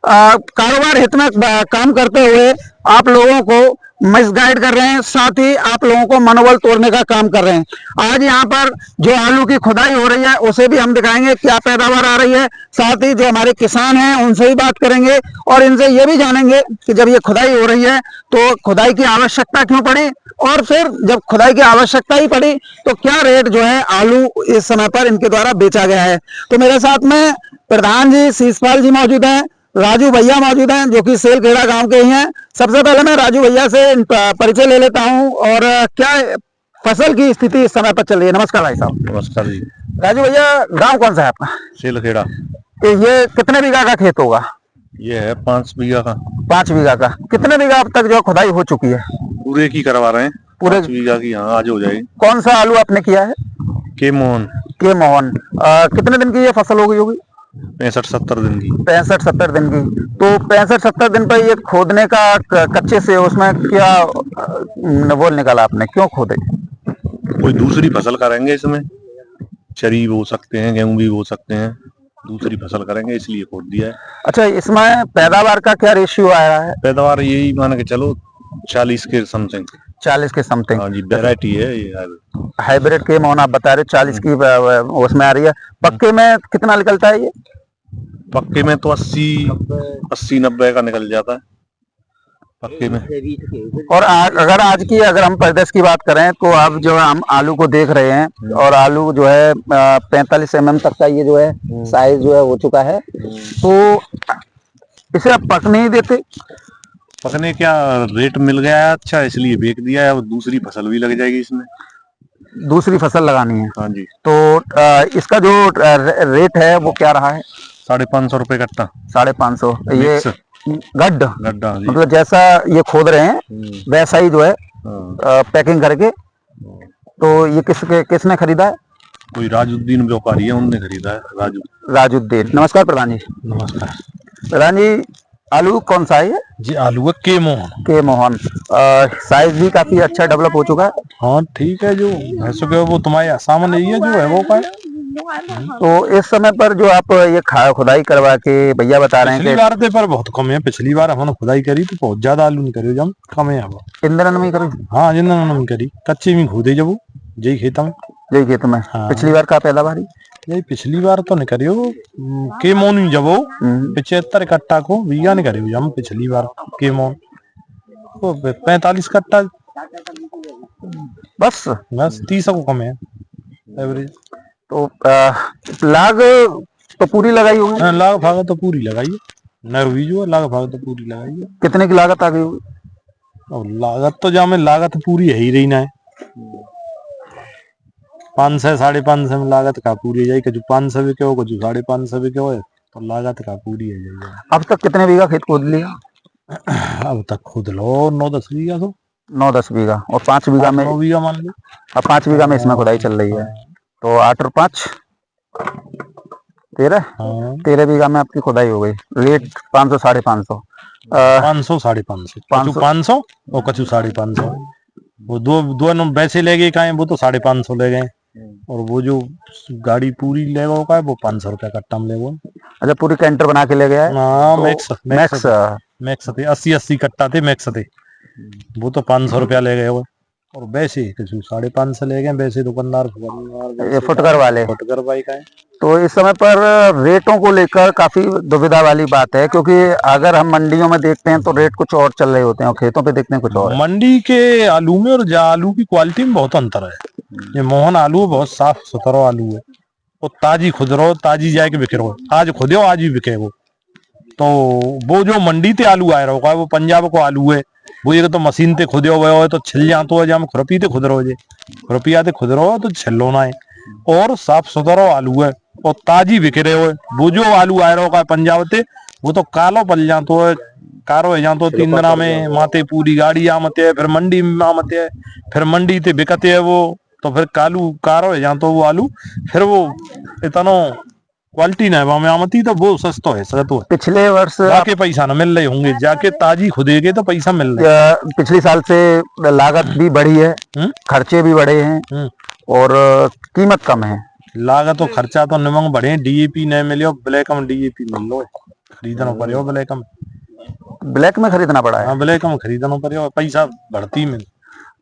कारोबार हित में काम करते हुए आप लोगों को मिसगाइड कर रहे हैं, साथ ही आप लोगों को मनोबल तोड़ने का काम कर रहे हैं। आज यहाँ पर जो आलू की खुदाई हो रही है उसे भी हम दिखाएंगे क्या पैदावार आ रही है, साथ ही जो हमारे किसान हैं उनसे भी बात करेंगे और इनसे ये भी जानेंगे कि जब ये खुदाई हो रही है तो खुदाई की आवश्यकता क्यों पड़ी, और फिर जब खुदाई की आवश्यकता ही पड़ी तो क्या रेट जो है आलू इस समय पर इनके द्वारा बेचा गया है। तो मेरे साथ में प्रधान जी शीशपाल जी मौजूद हैं, राजू भैया मौजूद हैं जो कि सेलखेड़ा गांव के ही हैं। सबसे पहले मैं राजू भैया से परिचय ले लेता हूं और क्या फसल की स्थिति इस समय पर चल रही है। नमस्कार भाई साहब। नमस्कार जी। राजू भैया गांव कौन सा है आपका? सेलखेड़ा। ये कितने बीघा का खेत होगा? ये है 5 बीघा का। 5 बीघा का। कितने बीघा अब तक जो खुदाई हो चुकी है? पूरे की करवा रहे हैं। पूरे 5 बीघा की यहाँ आज हो जाएगी। कौन सा आलू आपने किया है? के मोहन। के मोहन। कितने दिन की ये फसल हो गई होगी? 65-70 दिन की। 65-70 दिन की। तो 65-70 दिन पर ये खोदने का कच्चे से उसमें क्या वो निकाला आपने, क्यों खोदे? कोई दूसरी फसल करेंगे इसमें, चरी बो सकते हैं, गेहूं भी बो सकते हैं, दूसरी फसल करेंगे इसलिए खोद दिया है। अच्छा, इसमें पैदावार का क्या रेशियो आ रहा है? पैदावार यही मान के चलो 40 के समथिंग। 40 के समथिंग। हाँ जी, वैरायटी है ये। हाइब्रिड के मोहन आप बता रहे 40 की उसमें आ रही है। पक्के में कितना निकलता है ये? पक्के में तो 80-90 का निकल जाता है पक्के में। और अगर हम परिदृश्य की बात करें तो अब जो हम आलू को देख रहे हैं और आलू जो है 45 mm तक का ये जो है साइज जो है हो चुका है, तो इसे आप पक नहीं देते? पकने क्या रेट मिल गया है अच्छा, इसलिए बेच दिया है। और दूसरी फसल भी लग जाएगी इसमें। दूसरी फसल लगानी है। हाँ जी। तो इसका जो रेट है वो क्या रहा है? 550 रुपए कट्टा। 550। ये गड्ढा मतलब जैसा ये खोद रहे हैं वैसा ही जो है पैकिंग करके। तो ये किसने खरीदा है? कोई राजुद्दीन व्यापारी है, उनने खरीदा है। राजुद्दीन। नमस्कार प्रधान जी। नमस्कार प्रधान जी, आलू कौन सा है जी? आलू है के मोहन। के मोहन। साइज भी काफी अच्छा डेवलप हो चुका है। हाँ ठीक है, जो भैंसों के वो तुम्हारे सामने ही है जो है वो का। तो इस समय पर जो आप ये खुदाई करवा के भैया बता रहे हैं पिछली बार तो पर बहुत कम है। पिछली बार हमने खुदाई करी तो बहुत ज्यादा आलू नहीं करे, जब कम है अब। इंद्रन में करी? हाँ, इंद्रन में करी, कच्चे में खोदे जब जय खेत में। हाँ। पिछली बार का पैदावार यही पिछली बार तो नहीं करियो के मोन जब 75 कट्टा को बीघा नहीं करियो हम पिछली बार के मोन तो 45 कट्टा बस 30 को कम है एवरेज। तो लाग तो पूरी लगाई होगी? हाँ, लाग भाग तो पूरी लगाई है। नरवी जो है लाग भाग तो पूरी लगाई है। कितने की लागत आ गई होगी? और लागत तो जामे लागत पूरी है ही रही ना है। 500-550 में लागत का पूरी जाए, कुछ 500 बिके हो, कुछ 550 बिके हो, तो लागत का पूरी है जाए। अब तक कितने बीघा खेत खोद लिया? अब तक खोद लो 9-10 बीघा। तो 9-10 बीघा। और 5 बीघा में 9 बीघा मान लो। अब 5 बीघा में इसमें खुदाई चल रही है। तो 8 और 5 13। 13 बीघा में आपकी खुदाई हो गई। रेट 500-550। 500-550 500 और कछु 550। वो दो वैसे ले गए का, वो तो 550 ले गए। और वो जो गाड़ी पूरी ले गए का है वो 500 रुपया कट्टा में ले गए। अच्छा, पूरी कैंटर बना के ले गया है। हाँ, तो मैक्स थे 80 कट्टा थे, मैक्स थे। वो तो 500 रुपया ले गए वो। और वैसे 550 ले गए वैसे दुकानदार फुटकर वाले फुटकर भाई का है। तो इस समय पर रेटों को लेकर काफी दुविधा वाली बात है, क्योंकि अगर हम मंडियों में देखते हैं तो रेट कुछ और चल रहे होते हैं और खेतों पे देखते हैं कुछ और। मंडी के आलू में और आलू की क्वालिटी में बहुत अंतर है। ये मोहन आलू बहुत साफ सुथरा आलू है। वो ताजी खुद रहो, ताजी जाके बिके रहो, आज खुदे आज ही बिके वो। तो वो जो मंडी ते आलू आए रहो वो पंजाब को आलू है। वो एक तो मशीन ते खुदे हुए हो तो छिल जातो है, जहाँ खुरपी ते खुद रहो, खुरपिया ते खुद रहो तो छिलो ना है। और साफ सुथरा आलू है और ताजी बिके रहे हो। वो जो आलू आए रहो का पंजाब ते वो तो कालो पल जातो है, कारो है जातो 3 दिन में माते पूरी गाड़ी आमते है, फिर मंडी में आमते है, फिर मंडी ते बिकते है वो, तो फिर कारो है जातो वो आलू। फिर वो इतना क्वालिटी ना है आमती, तो वो सस्तो है सस्तो है। पिछले वर्ष जाके पैसा न मिल रहे होंगे, जाके ताजी खुदेगे तो पैसा मिल रहा है। पिछले साल से लागत भी बढ़ी है, खर्चे भी बढ़े हैं और कीमत कम है। लागत तो खर्चा तो निमंग बढ़े, डीएपी नहीं मिले, ब्लैक में डीएपी मिल लो। खरीदना पड़े ब्लैक में। ब्लैक में खरीदना पड़ा है। हाँ ब्लैक में खरीदना पड़े, पैसा बढ़ती में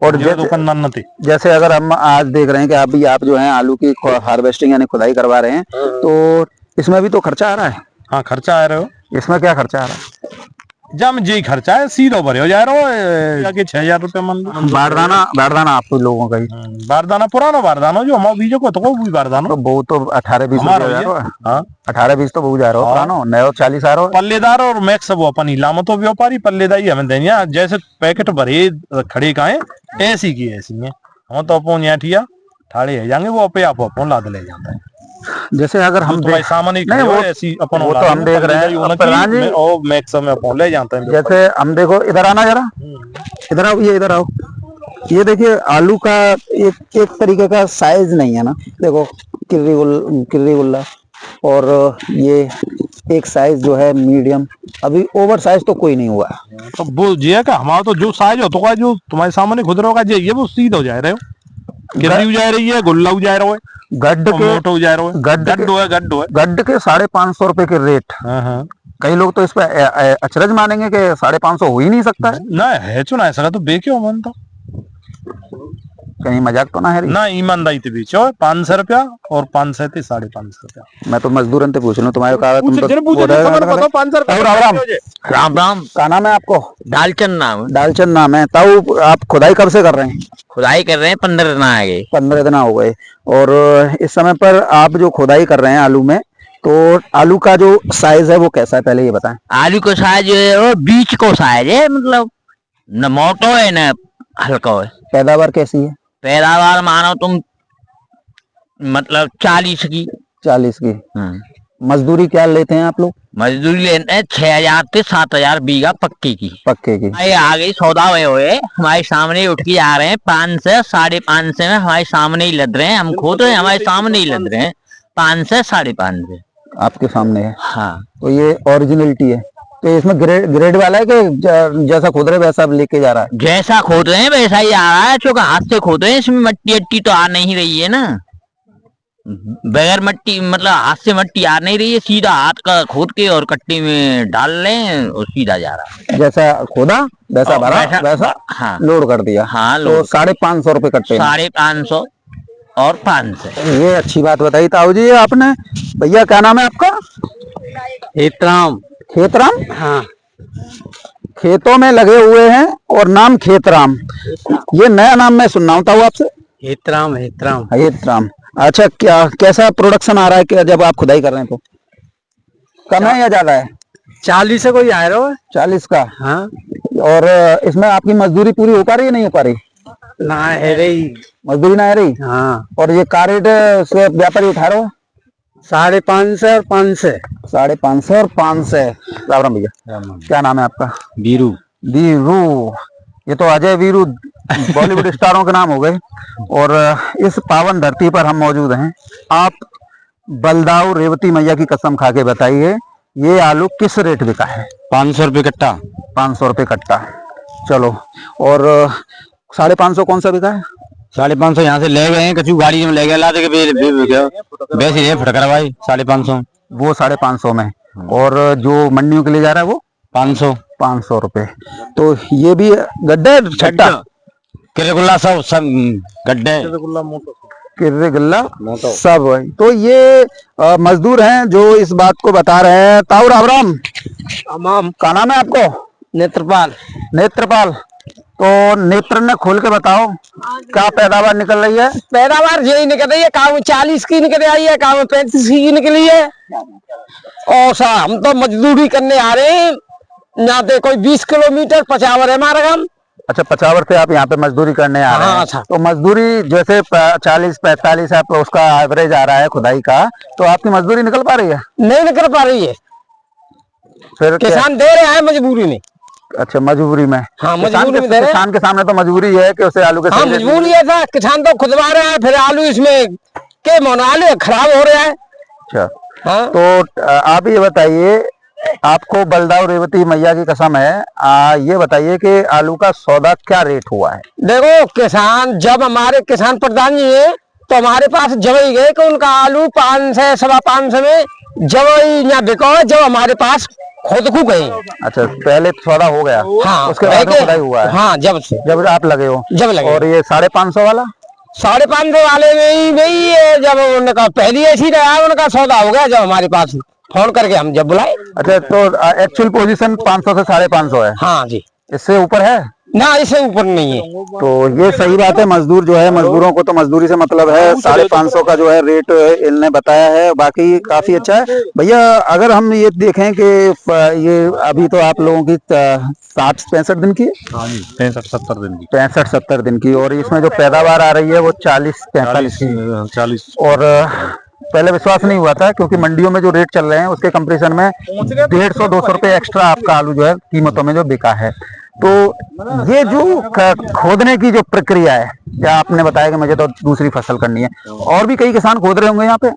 और दुकानदार न थे। जैसे अगर हम आज देख रहे हैं कि अभी आप जो है आलू की हार्वेस्टिंग यानी खुदाई करवा रहे हैं, तो इसमें भी तो खर्चा आ रहा है। हाँ खर्चा आ रहा हो। इसमें क्या खर्चा आ रहा है? जब जी खर्चा है सीधा भरे हो जा रहा हो 6,000 रुपये मन। बारदाना आप लोगों का ही बारदाना, पुराना बारदाना जो हमारे बीजों को तो वो भी बारदाना तो वो तो 18-20 हाँ 18-20 तो बहुत जा रहा हो पुरानो, नया 40 आ रहा हो। पल्लेदार और मैक्स वो अपन इलामत तो व्यापारी पल्लेदारी हमें देंगे, जैसे पैकेट भरे खड़े का है ऐसी की ऐसी है। हम तो अपन यहाँ ठिया ठाड़े है जाएंगे, वो पे आप अपन लाद ले जाता है। जैसे अगर हम सामान नहीं वो ऐसी अपन वो तो हम देख रहे हैं और मैक्स में अपन ले जाते हैं। जैसे हम देखो, इधर आना जरा, इधर आओ, ये इधर आओ, ये देखिए आलू का एक तरीके का साइज नहीं है ना, देखो किर्री गुल्ला, और ये एक साइज जो है मीडियम, अभी ओवर साइज तो कोई नहीं हुआ। तो वो ये का हमारा तो जो साइज होता है जो तुम्हारे सामने खुद रहोगा ये वो सीधा हो जा रहे हो, किर्री जा रही है, गुल्ला जा रहा है, गड्ढ के गड्ढ के 550 रुपए के रेट। कई लोग तो इस पे अचरज मानेंगे कि 550 हो ही नहीं सकता है। ना है चुना ऐसा तो बेचो मन, तो कहीं मजाक तो ना है ना, ईमानदारी से बेचो। 500 रुपया और 500 थे 550 रुपया। मैं तो मजदूरन से पूछ लूं, तुम्हारे कागज तुम राम राम। का नाम है आपको? दालचंद नाम। दालचंद नाम है। ताऊ आप खुदाई कब से कर रहे हैं? खुदाई कर रहे हैं 15 दिन आ गए। 15 दिन हो गए। और इस समय पर आप जो खुदाई कर रहे हैं आलू में, तो आलू का जो साइज है वो कैसा है, पहले ये बताएं। आलू का साइज वो बीच को साइज है, मतलब न मोटो है न हल्का है। पैदावार कैसी है? पैदावार मानो तुम मतलब 40 की। 40 की। मजदूरी क्या लेते हैं आप लोग? मजदूरी लेते हैं 6,000 से 7,000 बीघा पक्के की। पक्के की। आ गई सौदा हुए हमारे सामने उठ के आ रहे हैं 500 550 में, हमारे सामने ही लद रहे हैं, हम खुद रहे हमारे सामने ही लद रहे हैं 500 550 आपके सामने है। हाँ तो ये ओरिजिनलिटी है। तो इसमें ग्रेड वाला है कि जैसा खोद रहे वैसा लेके जा रहा है? जैसा खोद रहे हैं वैसा ही आ रहा है, क्योंकि हाथ से खोद रहे हैं, इसमें मट्टी अट्टी तो आ नहीं रही है ना, बगैर मट्टी मतलब हाथ से मट्टी आ नहीं रही है, सीधा हाथ का खोद के और कट्टी में डाल लें और सीधा जा रहा है। जैसा खोदा वैसा भरा वैसा हाँ लोड कर दिया। हाँ तो 550 रुपए कट्टे। 550 और 500। ये अच्छी बात बताई ताऊ जी आपने। भैया क्या नाम है आपका? खेतराम। खेतराम? हाँ खेतों में लगे हुए हैं और नाम खेतराम, ये नया नाम मैं सुन रहा हूँ ताऊ आपसे। हेतराम। हेतराम। अच्छा, क्या कैसा प्रोडक्शन आ रहा है कि जब आप खुदाई कर रहे हैं तो? कम है या ज्यादा है? 40 से कोई आ रहा है। 40 का। हाँ। और इसमें आपकी मजदूरी पूरी हो पा रही है नहीं हो पा रही? ना है रही मजदूरी, ना है रही। हाँ। और ये का रेट से व्यापारी उठा रहे हो? 550 और 500। 550 और 500। राम राम भैया, क्या नाम है आपका? वीरू। वीरू, ये तो अजय वीरू बॉलीवुड स्टारों के नाम हो गए। और इस पावन धरती पर हम मौजूद हैं। आप बलदाऊ रेवती मैया की कसम खा के बताइए, ये आलू किस रेट बिका है? 500 रुपये कट्टा। 500 रुपये कट्टा। चलो, और 550 कौन सा बिका है? 550 यहाँ से ले गए हैं, कचू गाड़ी में ले गए, ला दे वैसे फटकर भाई 550। वो 550 में। और जो मंडियों के लिए जा रहा है वो 500 रुपए। तो ये भी गड्ढे छट्टा किरगुल्ला सब गड्ढे किर्रे गल्ला सब है। तो ये मजदूर हैं जो इस बात को बता रहे हैं। ताऊ राम राम। का नाम है आपको? नेत्रपाल। नेत्रपाल। तो नेत्र ने खोल के बताओ, क्या पैदावार निकल रही है? पैदावार यही निकल रही है, काम 40 की निकल आई है, काम 35 की निकली है। और सा हम तो मजदूरी करने आ रहे हैं, यहाँ पे कोई 20 किलोमीटर पचावर है हमारा काम। अच्छा, पचावर से आप यहाँ पे मजदूरी करने आ रहे हैं। अच्छा। तो मजदूरी जैसे 40-45 है, उसका एवरेज आ रहा है खुदाई का, तो आपकी मजदूरी निकल पा रही है? नहीं निकल पा रही है। फिर किसान दे रहे हैं मजबूरी में। अच्छा, मजबूरी में। हाँ, मजबूरी में किसान के सामने तो मजबूरी है कि उसे आलू के। हाँ, मजबूरी है था, किसान तो खुदवा रहा है, फिर आलू इसमें के मोना आलू खराब हो रहा है। अच्छा। हाँ? तो आप ये बताइए, आपको बलदाऊ रेवती मैया की कसम है, ये बताइए कि आलू का सौदा क्या रेट हुआ है? देखो, किसान जब हमारे किसान प्रधान जी है तो हमारे पास जब ही गए कि उनका आलू 500 सवा 500 में जब यहाँ बिका जब हमारे पास खुद को गए। अच्छा, पहले सौदा हो गया, हाँ, उसके बाद में खुदाई हुआ है। हाँ, जब से जब आप लगे हो, जब लगे। और ये 550 वाला 550 वाले में ही वही है, जब उनका पहली ऐसी रहा उनका सौदा हो गया जब हमारे पास फोन करके हम जब बुलाए। अच्छा, तो एक्चुअल पोजीशन 500 से 550 है। हाँ जी, इससे ऊपर है ना, इससे ऊपर नहीं है। तो ये सही बात है। मजदूर जो है, मजदूरों को तो मजदूरी से मतलब है। 550 का जो है रेट इनने बताया है, बाकी काफी अच्छा है। भैया अगर हम ये देखें कि ये अभी तो आप लोगों की 60-65 दिन की, 65-70 दिन की, 65-70 दिन की, और इसमें जो पैदावार आ रही है वो 40-45 की। 40। और पहले विश्वास नहीं हुआ था, क्योंकि मंडियों में जो रेट चल रहे हैं उसके कंपैरिजन में 150-200 रुपए एक्स्ट्रा आपका आलू जो है कीमतों में जो बिका है। तो ये जो खोदने की जो प्रक्रिया है, क्या आपने बताया कि मुझे तो दूसरी फसल करनी है, और भी कई किसान खोद रहे होंगे यहाँ पे,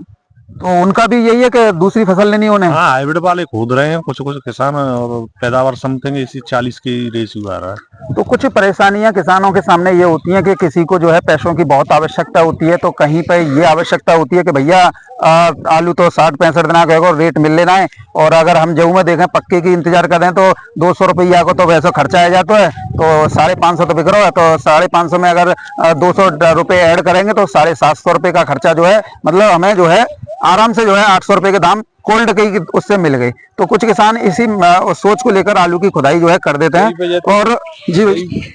तो उनका भी यही है कि दूसरी फसल लेनी उन्हें? हाँ, हाइब्रिड वाले खोद रहे हैं कुछ किसान, और पैदावार समथिंग इसी 40 की रेशियो आ रहा है। तो कुछ परेशानियां किसानों के सामने ये होती हैं कि किसी को जो है पैसों की बहुत आवश्यकता होती है, तो कहीं पे ये आवश्यकता होती है कि भैया आलू तो 60-65 दिन का रेट मिल लेना है, और अगर हम गेहूं में देखें पक्के की इंतजार करें तो 200 रुपया को तो वैसे खर्चा आ जाता है, तो 550 तो बिक रहा है, तो 550 में अगर 200 रुपये ऐड करेंगे तो 750 रुपये का खर्चा जो है, मतलब हमें जो है आराम से जो है 800 रुपये के दाम कोल्ड की उससे मिल गई। तो कुछ किसान इसी सोच को लेकर आलू की खुदाई जो है कर देते हैं। और जी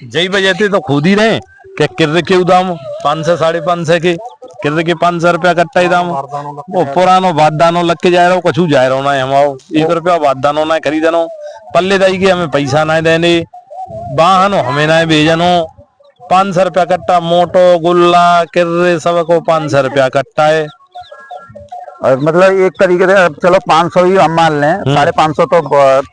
जय बजाते तो खुद ही रहे क्या किर्रे के दाम 500 550 के किर्रे के 500 रुपया कट्टा ही दाम, वो पुरानो बात दानो लग के जा रहा हो, कछू जा रहा ना हमारो 1 रुपया बात दानो ना खरीदनो, पल्ले दाई के हमें पैसा ना देने, वाहनो हमें ना भेजनो, 500 रुपया कट्टा, मोटो गुल्ला किर्रे सब को 500 रुपया कट्टा है। और मतलब एक तरीके से चलो 500 ही हम मान लें, 550 तो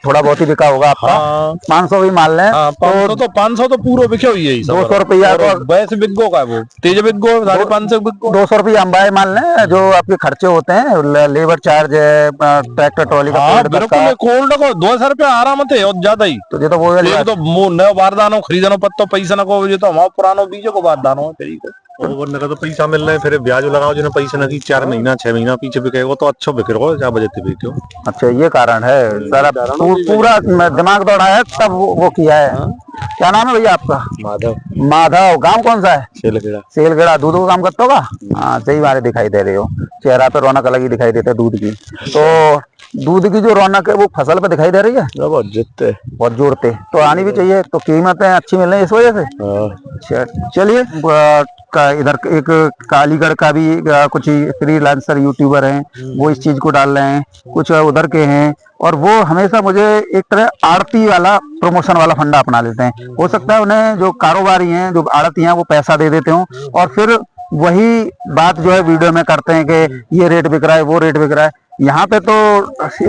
थोड़ा बहुत ही बिका होगा आपका। हाँ, 500 भी मान लें, 500 तो पूरा बिके हुई है। 200 रुपया वैसे बिको का वो तेज बिको 550 बिको, 200 रुपया अंबाई मान लें, जो आपके खर्चे होते हैं, लेबर चार्ज है, ट्रैक्टर ट्रॉली का, बिल्कुल कोल्ड को 200 रुपया आराम थे और ज्यादा ही। तो ये तो वो नयो बारदानो खरीदनो पत्तो पैसा न को, ये तो हमारा पुरानो बीजों को बारदानो है, तो पैसा मिल रहे हैं, फिर ब्याज लगाओ जिन्हें पैसा नहीं 4 महीना 6 महीना पीछे बिकेगा तो अच्छा बिक रहा है, क्या बजते बिके। अच्छा, ये कारण है सारा, पूरा दिमाग दौड़ा है तब वो किया है। क्या नाम है भैया आपका? माधव। माधव, गांव कौन सा है? सेलगेड़ा। सेलगेड़ा। दूध का काम करते होगा? हाँ, सही बात दिखाई दे रही हो, चेहरा पे रौनक अलग ही दिखाई देता है दूध की। तो दूध की जो रौनक है वो फसल पे दिखाई दे रही है, बहुत जोड़ते तो आनी भी चाहिए, तो कीमतें अच्छी मिल रही है इस वजह से। चलिए, इधर एक कालीगढ़ का भी कुछ फ्रीलांसर यूट्यूबर हैं, वो इस चीज को डाल रहे हैं, कुछ उधर के हैं, और वो हमेशा मुझे एक तरह आड़ती वाला प्रमोशन वाला फंडा अपना लेते हैं। हो सकता है उन्हें जो कारोबारी हैं, जो आड़ती हैं, वो पैसा दे देते हो और फिर वही बात जो है वीडियो में करते हैं कि ये रेट बिक रहा है, वो रेट बिक रहा है। यहाँ पे तो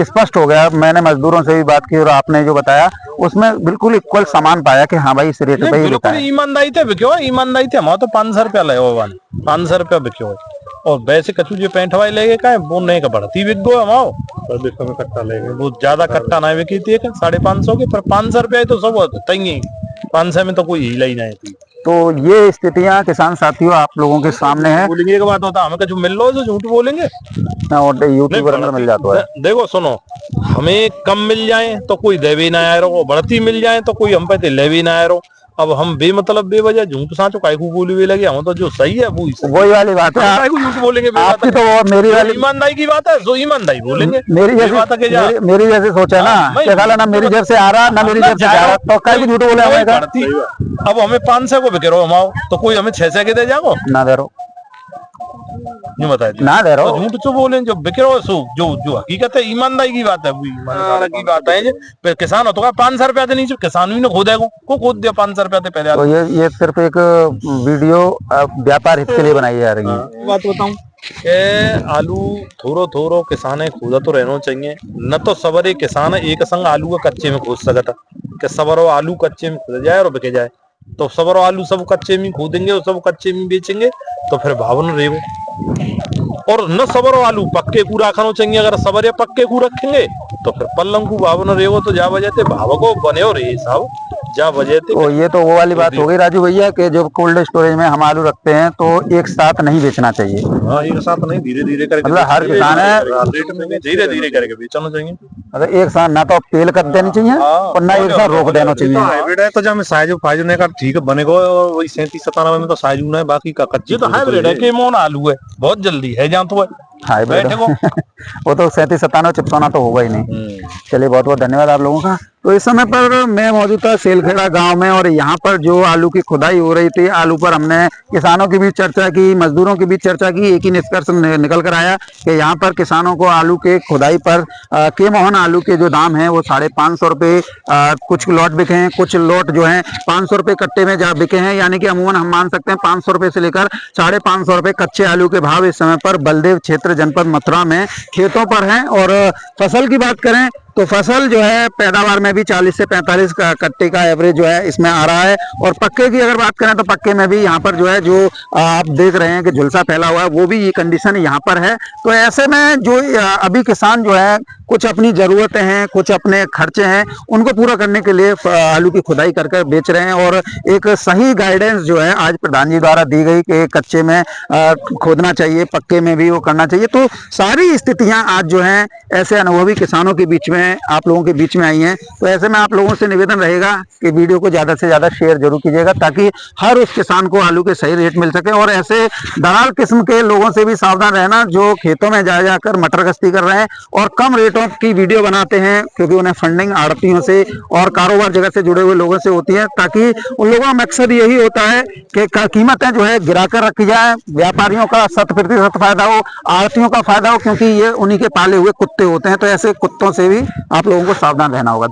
स्पष्ट हो गया, मैंने मजदूरों से भी बात की और आपने जो बताया उसमें बिल्कुल इक्वल सामान पाया कि हाँ भाई इस रेट पे ही बिका है। ईमानदारी थे बिक्यो, ईमानदारी थे, हमारा तो 500 रुपया ले 500 रुपया बिक्यो, और वैसे कछु जो 65 लेगे का वो नहीं का बढ़ती बिक गो हमारो में कट्टा लेगे, वो ज्यादा कट्टा नहीं बिकी थी 550 के, पर 500 रुपया तो सब तंगी 500 में तो कोई हिला ही नहीं थी। तो ये स्थितियां किसान साथियों आप लोगों के सामने है। बोलेंगे एक बात होता, हमें कछु मिल लो तो झूठ बोलेंगे ना, और यूट्यूबर में मिल जाता है। देखो सुनो, हमें कम मिल जाए तो कोई दे भी ना आ रहा, बढ़ती मिल जाए तो कोई हम पे ले भी ना आ रहा। अब हम बेमतलब बेवजह झूठ साँचो काय को बोली लगे, हम तो जो सही है वही वाली बात है। काय को झूठ बोलेंगे? आपकी तो मेरी वाली ईमानदारी की बात है, जो ईमानदारी बोलेंगे। मेरी जैसे सोचा ना मेरी जेब से आ रहा ना मेरी जेब से जा रहा, तो काय को झूठ बोले हमें? अब हमें 500 को बिके रहो हम, तो कोई हमें 600 के दे जाओ ना दे रहो, नहीं बताए ना दे रहो, झूठ तो बोले जो बिके रहो, जो हकीकत है ईमानदारी की बात है, वो ईमानदारी की बात है। किसान हो तो 500 रुपया नहीं, किसान भी खोदेगा को खोद दिया 500 रुपया पहले। तो ये सिर्फ एक वीडियो व्यापार हित के लिए बनाई जा रही है। बात बताऊं के आलू थोरो किसान खोदा तो रहना चाहिए, न तो सवरे किसान एक संग आलू का कच्चे में खोद सकता कि सवरो आलू कच्चे में खोद जाए और बिके जाए, तो सवरो आलू सब कच्चे में खोदेंगे और सब कच्चे में बेचेंगे तो फिर भाव न रहेगा। और न सवरो आलू पक्के को रखना चाहिए, अगर सवरे पक्के को रखेंगे तो तो फिर पल्लंग को भाव न रेगो तो जा बजे भाव को बने हो रही साहब जा बजे तो ये तो वो वाली बात हो गई राजू भैया कि जो कोल्ड स्टोरेज में हम आलू रखते हैं तो एक साथ नहीं बेचना चाहिए। हाँ एक साथ नहीं, धीरे धीरे करके मतलब हर किसान है रेट में धीरे धीरे करके बेचना चाहिए। मतलब एक साथ ना तो पेल कर देनी चाहिए और ना एक साथ रोक देना चाहिए। हाइब्रिड है तो जब साइज फाइज ने का ठीक है बनेगा, और वही 37-97 में तो साइज है, बाकी का कच्ची ये तो हाइब्रिड है कि मोहन आलू है, बहुत जल्दी है जहाँ तो हाइब्रिड वो तो 37-97 चिपकाना तो होगा ही नहीं। चलिए बहुत बहुत धन्यवाद आप लोगों का। तो इस समय पर मैं मौजूद था सेलखेड़ा गांव में और यहाँ पर जो आलू की खुदाई हो रही थी, आलू पर हमने किसानों के बीच चर्चा की, मजदूरों के बीच चर्चा की। एक ही निष्कर्ष निकल कर आया कि यहाँ पर किसानों को आलू के खुदाई पर के मोहन आलू के जो दाम है वो 550 रुपये कुछ लॉट बिके हैं, कुछ लॉट जो है 500 रुपये कट्टे में जा बिके हैं। यानी कि अमूमन हम मान सकते हैं 500 रुपये से लेकर 550 रुपये कच्चे आलू के भाव इस समय पर बलदेव क्षेत्र जनपद मथुरा में खेतों पर हैं। और फसल की बात करें तो फसल जो है पैदावार में भी 40 से 45 का कट्टे का एवरेज जो है इसमें आ रहा है। और पक्के की अगर बात करें तो पक्के में भी यहाँ पर जो है जो आप देख रहे हैं कि झुलसा फैला हुआ है वो भी ये कंडीशन यहाँ पर है। तो ऐसे में जो अभी किसान जो है कुछ अपनी जरूरतें हैं, कुछ अपने खर्चे हैं, उनको पूरा करने के लिए आलू की खुदाई कर बेच रहे हैं। और एक सही गाइडेंस जो है आज प्रधान जी द्वारा दी गई कि कच्चे में खोदना चाहिए, पक्के में भी वो करना चाहिए। तो सारी स्थितियां आज जो हैं ऐसे अनुभवी किसानों के बीच में आप लोगों के बीच में आई हैं। तो ऐसे में आप लोगों से निवेदन रहेगा कि वीडियो को ज्यादा से ज्यादा शेयर जरूर कीजिएगा ताकि हर उस किसान को आलू के सही रेट मिल सके। और ऐसे दलाल किस्म के लोगों से भी सावधान रहना जो खेतों में जा जाकर मटर गश्ती कर रहे हैं और कम रेटों की वीडियो बनाते हैं, क्योंकि उन्हें फंडिंग आड़तियों से और कारोबार जगत से जुड़े हुए लोगों से होती है, ताकि उन लोगों का मकसद यही होता है कि कीमतें जो है गिराकर रखी जाए, व्यापारियों का 100% फायदा हो, आड़तियों का फायदा हो, क्योंकि ये उन्हीं के पाले हुए कुत्ते होते हैं। तो ऐसे कुत्तों से भी आप लोगों को सावधान रहना होगा।